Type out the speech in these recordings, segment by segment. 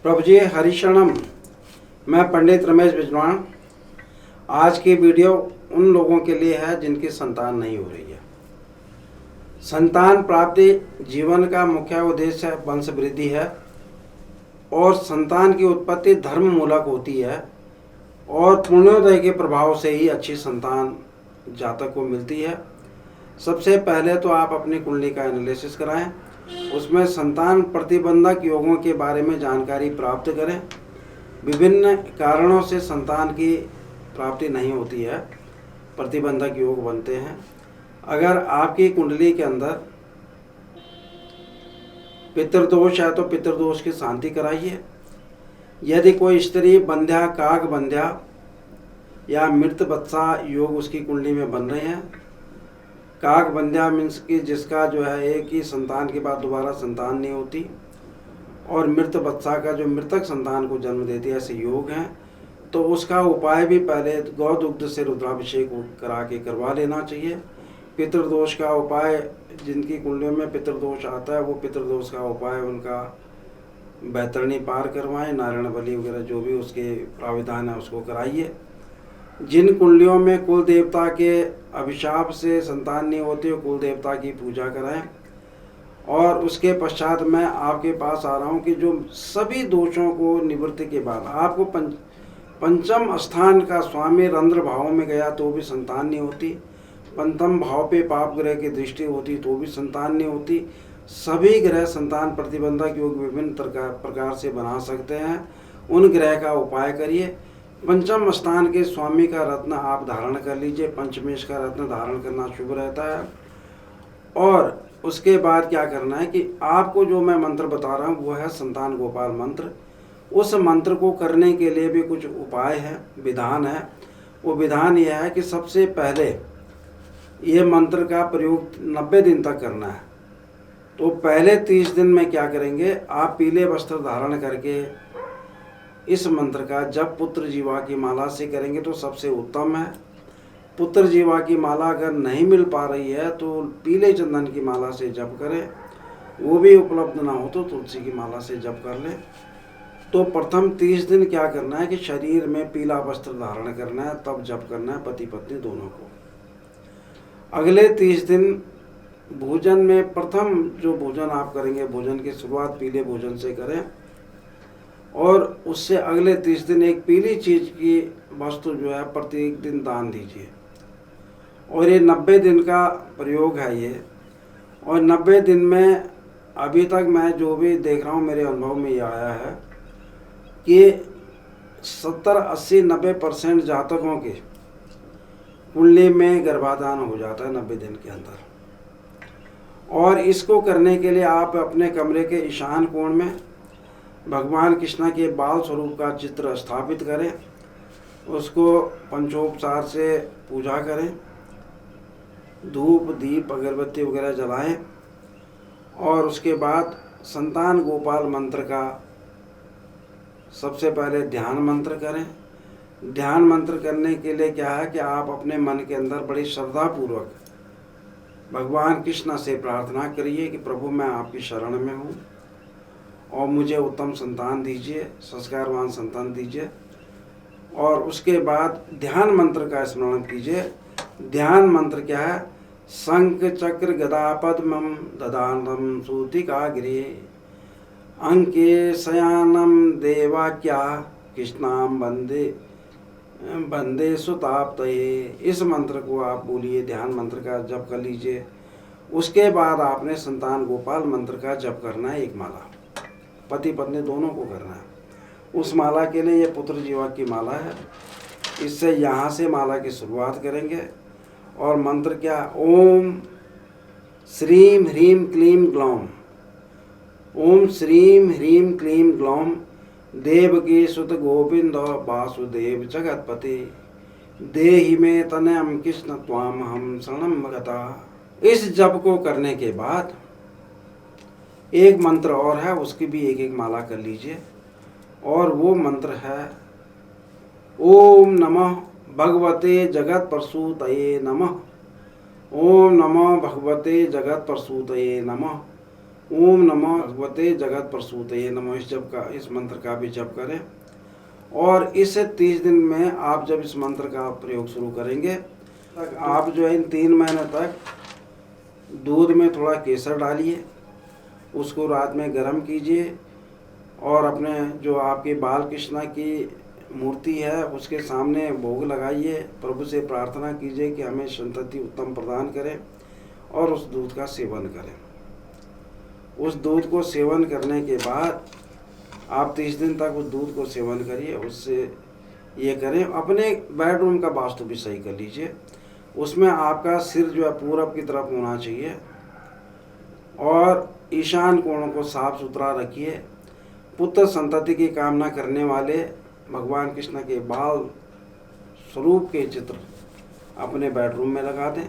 प्रभु जी हरिशरणम। मैं पंडित रमेश बिजवाण। आज की वीडियो उन लोगों के लिए है जिनकी संतान नहीं हो रही है। संतान प्राप्ति जीवन का मुख्य उद्देश्य वंश वृद्धि है और संतान की उत्पत्ति धर्म मूलक होती है और पुण्योदय के प्रभाव से ही अच्छी संतान जातक को मिलती है। सबसे पहले तो आप अपनी कुंडली का एनालिसिस कराएं, उसमें संतान प्रतिबंधक योगों के बारे में जानकारी प्राप्त करें। विभिन्न कारणों से संतान की प्राप्ति नहीं होती है, प्रतिबंधक योग बनते हैं। अगर आपकी कुंडली के अंदर पितृदोष है तो पितृदोष की शांति कराइए। यदि कोई स्त्री बंध्या, काग बंध्या या मृत बत्सा योग उसकी कुंडली में बन रहे हैं, काग बंध्या मीन्स कि जिसका जो है एक ही संतान के बाद दोबारा संतान नहीं होती, और मृत बत्सा का जो मृतक संतान को जन्म देती है, ऐसे योग हैं, तो उसका उपाय भी पहले गौ दुग्ध से रुद्राभिषेक करा के करवा लेना चाहिए। पितृदोष का उपाय, जिनकी कुंडलियों में पितृदोष आता है, वो पितृदोष का उपाय उनका बैतरणी पार करवाएं, नारायण बलि वगैरह जो भी उसके प्राविधान है उसको कराइए। जिन कुंडलियों में कुल देवता के अभिशाप से संतान नहीं होती, कुल देवता की पूजा कराएं। और उसके पश्चात मैं आपके पास आ रहा हूँ कि जो सभी दोषों को निवृत्ति के बाद आपको पंचम स्थान का स्वामी रंध्र भाव में गया तो भी संतान नहीं होती, पंचम भाव पे पाप ग्रह की दृष्टि होती तो भी संतान नहीं होती। सभी ग्रह संतान प्रतिबंधक योग विभिन्न प्रकार से बना सकते हैं। उन ग्रह का उपाय करिए। पंचम स्थान के स्वामी का रत्न आप धारण कर लीजिए। पंचमेश का रत्न धारण करना शुभ रहता है। और उसके बाद क्या करना है कि आपको जो मैं मंत्र बता रहा हूँ वो है संतान गोपाल मंत्र। उस मंत्र को करने के लिए भी कुछ उपाय है, विधान है। वो विधान यह है कि सबसे पहले ये मंत्र का प्रयोग 90 दिन तक करना है। तो पहले 30 दिन में क्या करेंगे, आप पीले वस्त्र धारण करके इस मंत्र का जप पुत्र जीवा की माला से करेंगे तो सबसे उत्तम है। पुत्र जीवा की माला अगर नहीं मिल पा रही है तो पीले चंदन की माला से जप करें, वो भी उपलब्ध ना हो तो तुलसी की माला से जप कर लें। तो प्रथम 30 दिन क्या करना है कि शरीर में पीला वस्त्र धारण करना है, तब जप करना है पति पत्नी दोनों को। अगले 30 दिन भोजन में प्रथम जो भोजन आप करेंगे, भोजन की शुरुआत पीले भोजन से करें और उससे अगले 30 दिन एक पीली चीज की वस्तु जो है प्रत्येक दिन दान दीजिए। और ये 90 दिन का प्रयोग है ये। और 90 दिन में अभी तक मैं जो भी देख रहा हूँ मेरे अनुभव में ये आया है कि 70, 80, 90% जातकों के कुंडली में गर्भाधान हो जाता है 90 दिन के अंदर। और इसको करने के लिए आप अपने कमरे के ईशान कोण में भगवान कृष्ण के बाल स्वरूप का चित्र स्थापित करें, उसको पंचोपचार से पूजा करें, धूप दीप अगरबत्ती वगैरह जलाएं और उसके बाद संतान गोपाल मंत्र का सबसे पहले ध्यान मंत्र करें। ध्यान मंत्र करने के लिए क्या है कि आप अपने मन के अंदर बड़ी श्रद्धापूर्वक भगवान कृष्ण से प्रार्थना करिए कि प्रभु मैं आपकी शरण में हूँ और मुझे उत्तम संतान दीजिए, संस्कारवान संतान दीजिए। और उसके बाद ध्यान मंत्र का स्मरण कीजिए। ध्यान मंत्र क्या है, शंख चक्र गदा पद्मम ददानम सूतिकाग्रे अंके शयानम देवाक्या कृष्णाम वंदे वंदे सुताप्तये। इस मंत्र को आप बोलिए, ध्यान मंत्र का जप कर लीजिए। उसके बाद आपने संतान गोपाल मंत्र का जप करना है, एक माला, पति पत्नी दोनों को करना है। उस माला के लिए ये पुत्र जीवा की माला है। इससे यहाँ से माला की शुरुआत करेंगे। और मंत्र क्या, ओम श्रीम ह्रीम क्लीम ग्लौम, ओम श्रीम ह्रीम क्लीम ग्लौम देवकी सुत गोविंद वासुदेव जगतपति देहि मे तनयम कृष्ण त्वाम हम शरणम गता। इस जप को करने के बाद एक मंत्र और है, उसकी भी एक एक माला कर लीजिए। और वो मंत्र है ओम नमः भगवते जगत प्रसूतये नमः, ओम नमः भगवते जगत प्रसूतये नमः, ओम नमो भगवते जगत प्रसूतये नमो, इस मंत्र का भी जप करें। और इस 30 दिन में आप जब इस मंत्र का प्रयोग शुरू करेंगे, आप जो है इन 3 महीने तक दूध में थोड़ा केसर डालिए, उसको रात में गर्म कीजिए और अपने जो आपके बाल कृष्णा की मूर्ति है उसके सामने भोग लगाइए। प्रभु से प्रार्थना कीजिए कि हमें संतति उत्तम प्रदान करें और उस दूध का सेवन करें। उस दूध को सेवन करने के बाद आप 30 दिन तक उस दूध को सेवन करिए। उससे ये करें, अपने बेडरूम का वास्तु भी सही कर लीजिए। उसमें आपका सिर जो है पूरब की तरफ होना चाहिए और ईशान कोणों को साफ सुथरा रखिए। पुत्र संतति की कामना करने वाले भगवान कृष्ण के बाल स्वरूप के चित्र अपने बेडरूम में लगा दें।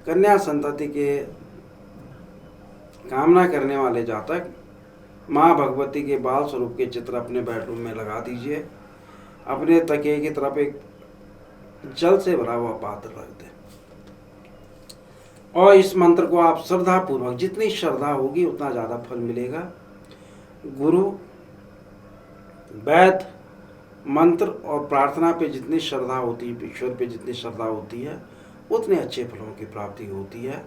कन्या संतति के कामना करने वाले जातक माँ भगवती के बाल स्वरूप के चित्र अपने बेडरूम में लगा दीजिए। अपने तकिए की तरफ एक जल से भरा हुआ पात्र रख दें और इस मंत्र को आप श्रद्धा पूर्वक, जितनी श्रद्धा होगी उतना ज़्यादा फल मिलेगा। गुरु, वैद्य, मंत्र और प्रार्थना पे जितनी श्रद्धा होती है, ईश्वर पे जितनी श्रद्धा होती है, उतने अच्छे फलों की प्राप्ति होती है।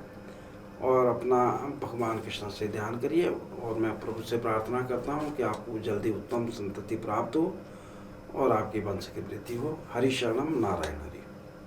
और अपना भगवान कृष्ण से ध्यान करिए और मैं प्रभु से प्रार्थना करता हूँ कि आपको जल्दी उत्तम संतति प्राप्त हो और आपके वंश की वृद्धि हो। हरि शरणम नारायण हरि।